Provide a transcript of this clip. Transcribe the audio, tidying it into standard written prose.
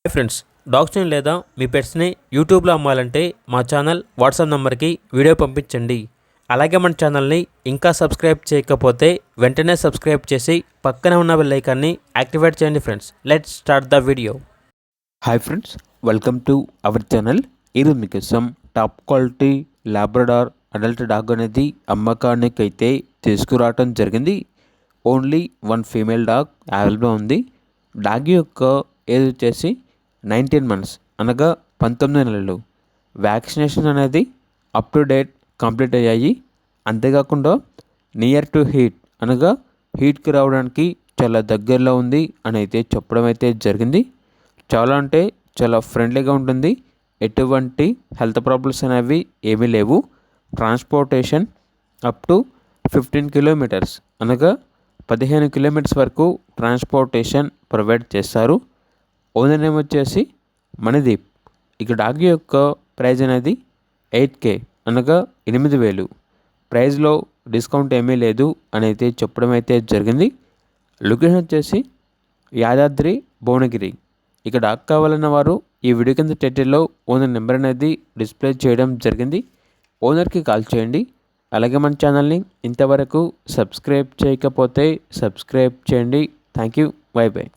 Hi friends, డాగ్స్ని లేదా మీ పెట్స్ని యూట్యూబ్లో అమ్మాలంటే మా ఛానల్ వాట్సాప్ నెంబర్కి వీడియో పంపించండి. అలాగే మన ఛానల్ని ఇంకా సబ్స్క్రైబ్ చేయకపోతే వెంటనే సబ్స్క్రైబ్ చేసి పక్కనే ఉన్న బెల్ ఐకాన్ని యాక్టివేట్ చేయండి. Friends, let's start the video. Hi friends, welcome to our channel. ఈరోజు మీకోసం top quality Labrador adult dog అనేది అమ్మకానికి అయితే తీసుకురావటం జరిగింది. Only one female dog available ఉంది. డాగ్ యొక్క ఏజ్ వచ్చేసి 19 మంత్స్ అనగా 19 నెలలు. వ్యాక్సినేషన్ అనేది అప్ టు డేట్ కంప్లీట్ అయ్యాయి. అంతేకాకుండా నియర్ టు హీట్ అనగా హీట్కి రావడానికి చాలా దగ్గరలో ఉంది అని అయితే చెప్పడం అయితే జరిగింది. చాలా అంటే చాలా ఫ్రెండ్లీగా ఉంటుంది. ఎటువంటి హెల్త్ ప్రాబ్లమ్స్ అనేవి ఏమీ లేవు. ట్రాన్స్పోర్టేషన్ అప్ టు 15 కిలోమీటర్స్ అనగా 15 కిలోమీటర్స్ వరకు ట్రాన్స్పోర్టేషన్ ప్రొవైడ్ చేస్తారు. ఓనర్ నేమ్ వచ్చేసి మణిదీప్. ఇక డాగ్ యొక్క ప్రైజ్ అనేది 8K అనగా 8,000. ప్రైజ్లో డిస్కౌంట్ ఏమీ లేదు అని అయితే చెప్పడం అయితే జరిగింది. లొకేషన్ వచ్చేసి యాదాద్రి భువనగిరి. ఇక డాగ్ కావాలన్న వారు ఈ వీడియో కింద టైటిల్లో ఓనర్ నెంబర్ అనేది డిస్ప్లే చేయడం జరిగింది. ఓనర్కి కాల్ చేయండి. అలాగే మన ఛానల్ని ఇంతవరకు సబ్స్క్రైబ్ చేయకపోతే సబ్స్క్రైబ్ చేయండి. Thank you. By by.